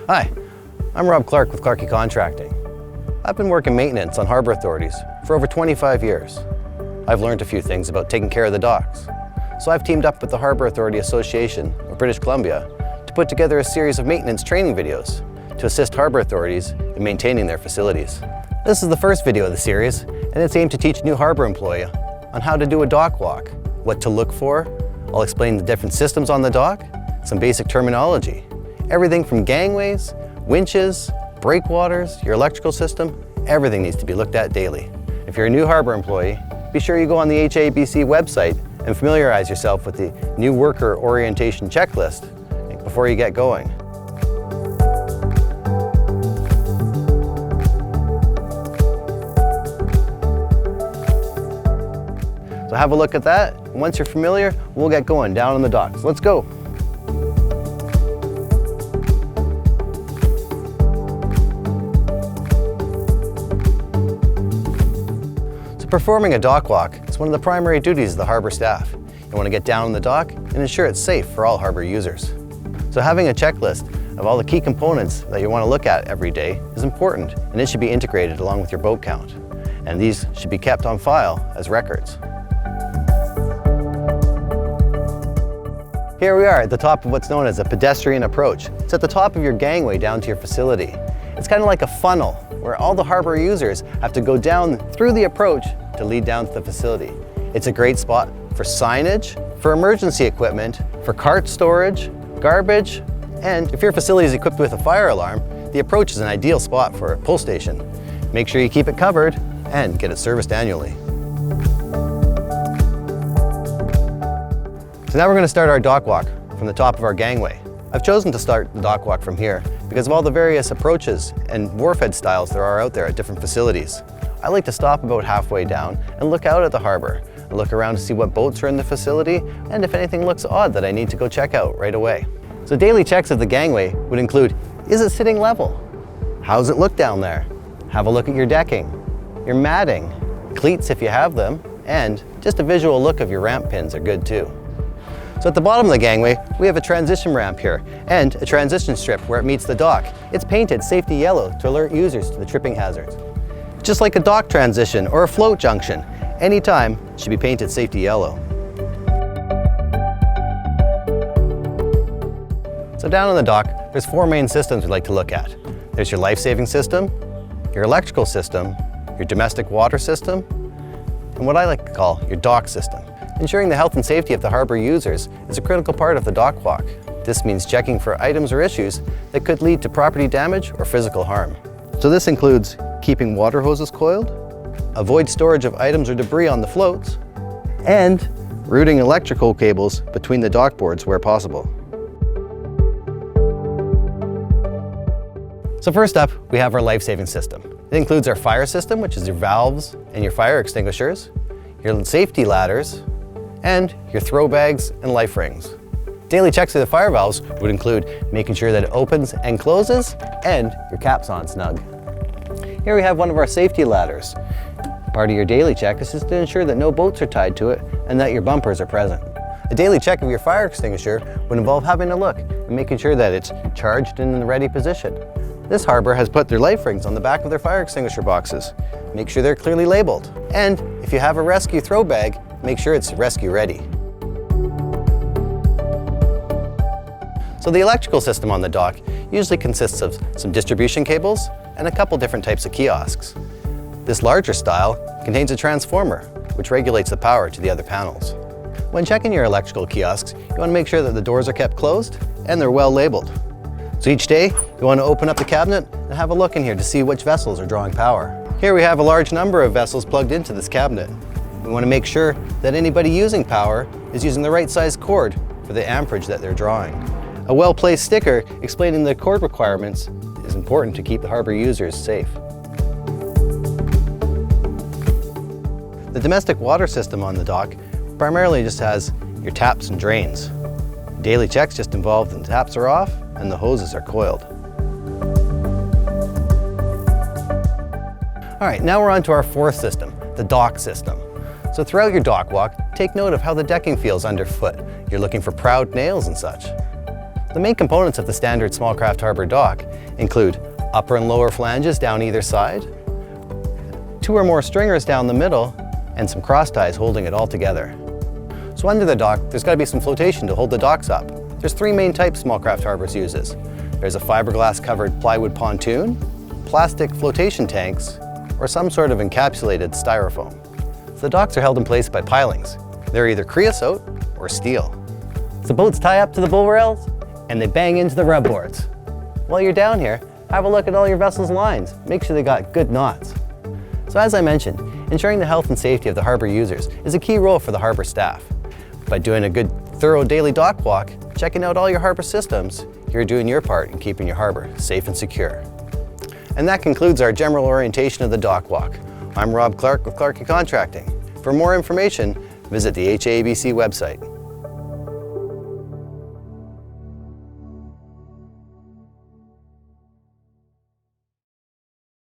Hi, I'm Rob Clarke with Clarkey Contracting. I've been working maintenance on harbour authorities for over 25 years. I've learned a few things about taking care of the docks. So I've teamed up with the Harbour Authority Association of British Columbia to put together a series of maintenance training videos to assist harbour authorities in maintaining their facilities. This is the first video of the series, and it's aimed to teach new harbour employee on how to do a dock walk, what to look for. I'll explain the different systems on the dock, some basic terminology, everything from gangways, winches, breakwaters, your electrical system, everything needs to be looked at daily. If you're a new harbour employee, be sure you go on the HAABC website and familiarize yourself with the new worker orientation checklist before you get going. So have a look at that. Once you're familiar, we'll get going down on the docks. Let's go. Performing a dock walk is one of the primary duties of the harbour staff. You want to get down on the dock and ensure it's safe for all harbour users. So having a checklist of all the key components that you want to look at every day is important, and it should be integrated along with your boat count. And these should be kept on file as records. Here we are at the top of what's known as a pedestrian approach. It's at the top of your gangway down to your facility. It's kind of like a funnel where all the harbour users have to go down through the approach to lead down to the facility. It's a great spot for signage, for emergency equipment, for cart storage, garbage, and if your facility is equipped with a fire alarm, the approach is an ideal spot for a pull station. Make sure you keep it covered and get it serviced annually. So now we're going to start our dock walk from the top of our gangway. I've chosen to start the dock walk from here because of all the various approaches and wharfhead styles there are out there at different facilities. I like to stop about halfway down and look out at the harbour and look around to see what boats are in the facility and if anything looks odd that I need to go check out right away. So daily checks of the gangway would include, is it sitting level? How's it look down there? Have a look at your decking, your matting, cleats if you have them, and just a visual look of your ramp pins are good too. So at the bottom of the gangway, we have a transition ramp here and a transition strip where it meets the dock. It's painted safety yellow to alert users to the tripping hazards. Just like a dock transition or a float junction, any time it should be painted safety yellow. So down on the dock, there's four main systems we'd like to look at. There's your life-saving system, your electrical system, your domestic water system, and what I like to call your dock system. Ensuring the health and safety of the harbour users is a critical part of the dock walk. This means checking for items or issues that could lead to property damage or physical harm. So this includes keeping water hoses coiled, avoid storage of items or debris on the floats, and routing electrical cables between the dock boards where possible. So first up, we have our life-saving system. It includes our fire system, which is your valves and your fire extinguishers, your safety ladders, and your throw bags and life rings. Daily checks of the fire valves would include making sure that it opens and closes and your cap's on snug. Here we have one of our safety ladders. Part of your daily check is just to ensure that no boats are tied to it and that your bumpers are present. A daily check of your fire extinguisher would involve having a look and making sure that it's charged and in the ready position. This harbour has put their life rings on the back of their fire extinguisher boxes. Make sure they're clearly labeled. And if you have a rescue throw bag, make sure it's rescue ready. So the electrical system on the dock usually consists of some distribution cables and a couple different types of kiosks. This larger style contains a transformer, which regulates the power to the other panels. When checking your electrical kiosks, you want to make sure that the doors are kept closed and they're well labeled. So each day, you want to open up the cabinet and have a look in here to see which vessels are drawing power. Here we have a large number of vessels plugged into this cabinet. We want to make sure that anybody using power is using the right size cord for the amperage that they're drawing. A well-placed sticker explaining the cord requirements is important to keep the harbour users safe. The domestic water system on the dock primarily just has your taps and drains. Daily checks just involve the taps are off and the hoses are coiled. All right, now we're on to our fourth system, the dock system. So throughout your dock walk, take note of how the decking feels underfoot. You're looking for proud nails and such. The main components of the standard small craft harbor dock include upper and lower flanges down either side, 2 or more stringers down the middle, and some cross ties holding it all together. So under the dock, there's got to be some flotation to hold the docks up. There's 3 main types small craft harbors uses. There's a fiberglass covered plywood pontoon, plastic flotation tanks, or some sort of encapsulated styrofoam. So the docks are held in place by pilings. They're either creosote or steel. So boats tie up to the bull rails and they bang into the rub boards. While you're down here, have a look at all your vessel's lines. Make sure they got good knots. So as I mentioned, ensuring the health and safety of the harbor users is a key role for the harbor staff. By doing a good, thorough daily dock walk, checking out all your harbor systems, you're doing your part in keeping your harbor safe and secure. And that concludes our general orientation of the dock walk. I'm Rob Clarke with Clarkey Contracting. For more information, visit the HAABC website.